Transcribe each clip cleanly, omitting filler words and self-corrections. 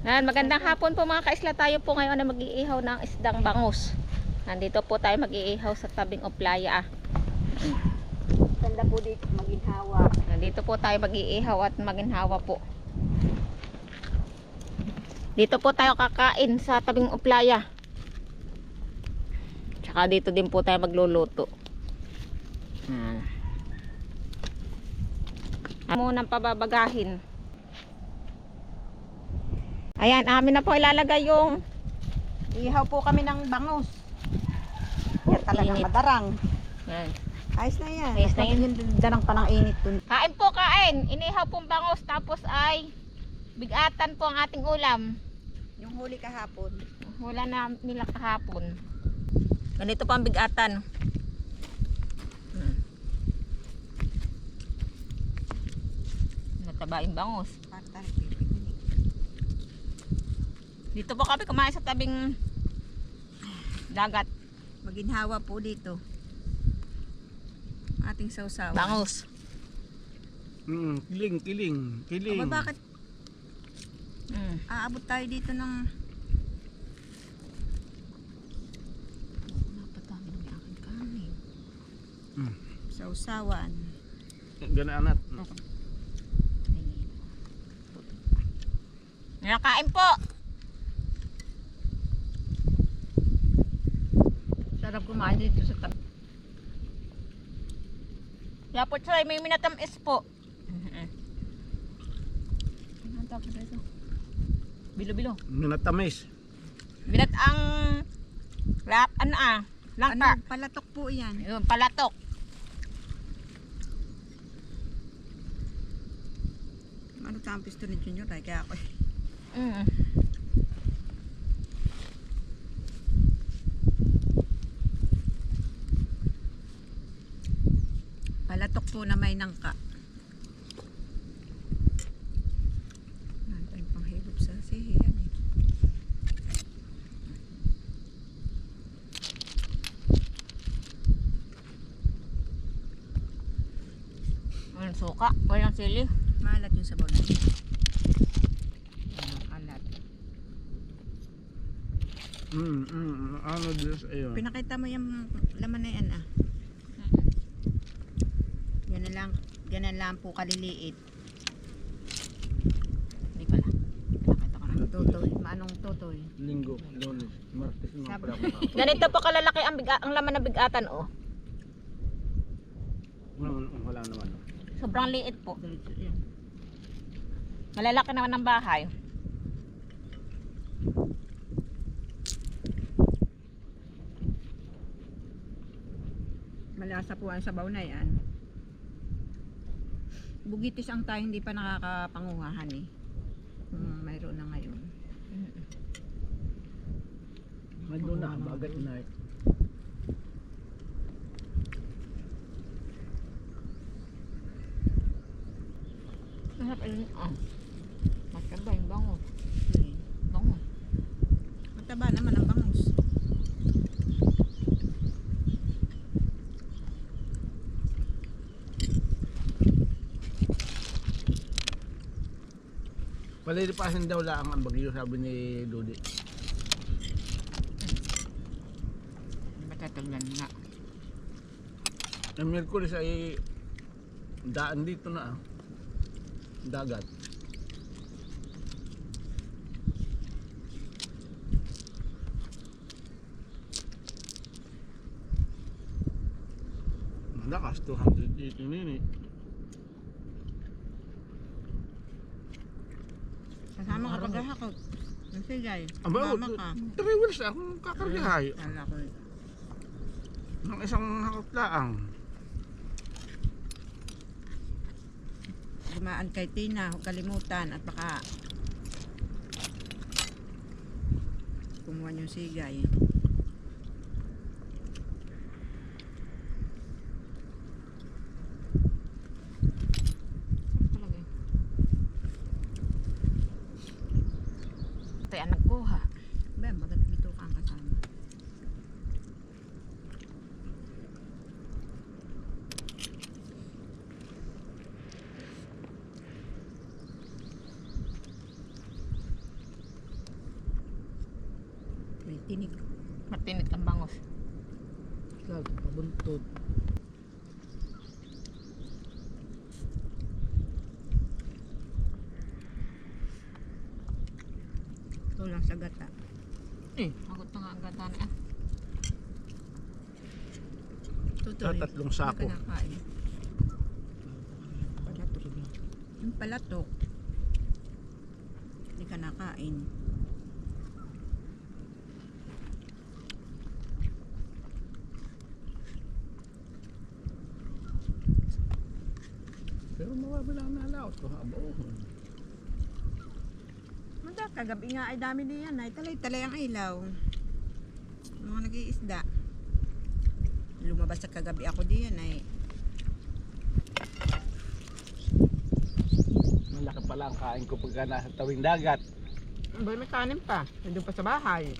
Yan, magandang hapon po mga kaisla. Tayo po ngayon na mag-iihaw ng isdang bangus. Nandito po tayo mag-iihaw sa tabing o playa. Ganda po dito maginhawa. Nandito po tayo mag-iihaw at maginhawa po. Dito po tayo kakain sa tabing o playa. Tsaka dito din po tayo magluluto. Munang pababagahin. Ayan, amin na po ilalagay yung Ihaw po kami ng bangus. Yan talagang Init. madarang. yan. Ayos na yan. Ayos na yan. Yung darang pa ng init dun. Kain po, kain. Inihaw pong bangus tapos ay bigatan po ang ating ulam. Yung huli kahapon. Wala na nila kahapon. Ganito pa ang bigatan. Nataba yung bangus. Parang Dito po kami kumain sa tabing dagat. maginhawa po dito. Ating sausaw. Bangus. Kiling. Aba, bakit aabot tayo dito ng Napatami ng aking kanin. sausawan. Ganaanat. Nakain po. Sarap kumain dito sa tabi. Kaya po try, may minatamis po. Ano tapos dito? Bilo-bilo. Minatamis. Binat ang langka. Ano? Palatok po yan. Yung palatok. Ano tampis to ni Junior? Ay, kaya ako. Palatok po na may nangka. Nantay pang higop sa sihiyan eh. Walang suka, walang sili. Maalat yung sabaw na yun. Alat. Ano Diyos ayun. Pinakita mo yung laman na yan ah. Ganun lang po kaliliit. Hindi pala. Pinakita ko na. Tutoy. Manong tutoy. Linggo, Lunes, Martes mga Sabi- pala ko. Ganito po kalalaki ang laman ng bigatan, oh. Wala naman. Sobrang liit po. Diretso yan. Malalaki naman ng bahay. Malasa po ang sabaw na yan. Bugitis ang tayo hindi pa nakakapanguhahan eh. Mayroon na ngayon. Medyo na, bagat na eh. Masarap yun. Mataba yung bangus. Okay. Bangus. Mataba naman ang bangus. Palilipasin daw lang ang bagyo, sabi ni Lodi. Matataglan nga. Ang Miyerkules ay daan dito na dagat. Lakas 280 nini. Kasama ka paghahakot. Nasigay. Aba, Mama ka. 3 wheels akong kakargahay. Kala ko eh. Ng isang hakot laang. Dumaan kay Tina, huwag kalimutan at baka kumuha yung sigay. Talaga. Tayo ang nagkuha. Ba, magat dito kang kasama. Matinig. Matinit ang bangos. Lag, pabuntot. Ito lang sa gata. Magot na nga ang ganda na. Tutuloy. Tatlong sako. Hindi ka nakain. Palatok. Yung palatok. Hindi ka nakain. Pero mawawala na laot ko habo. Manda, kagabi nga ay dami diyan ay talay-talay ang ilaw. Mga nag-iisda. Lumabas sa kagabi ako diyan ay Malaki pala ang kain ko pagka nasa tawing dagat. may kanin pa. Nandun pa sa bahay.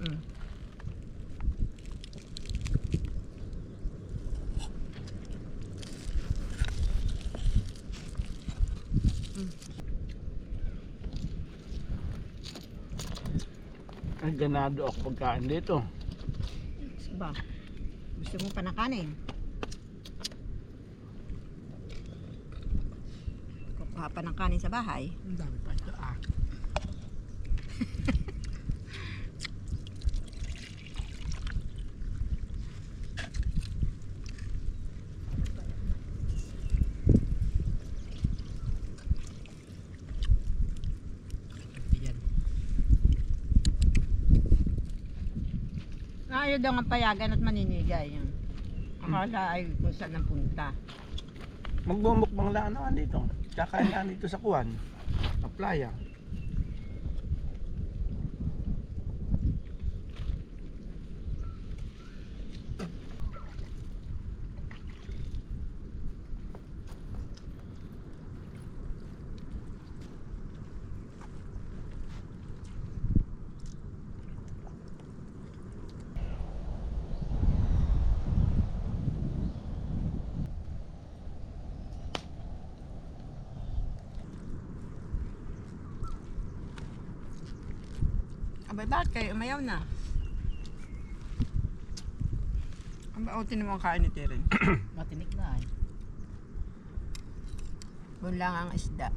Ay, ganado ako pagkain dito. Ba? Gusto mo pa na kanin? Kukuha pa ng kanin sa bahay. Ang dami pa ito ah. Ayaw daw ang payagan at maninigay. Akala ay kung saan ang punta. Magbumukbang lang ano dito. Kakain lang dito sa kuwan. Sa playa. Abay, bakit kayo umayaw na? Aba, utin mo ang kain ni Teren. Matinik na eh. Bulang ang isda.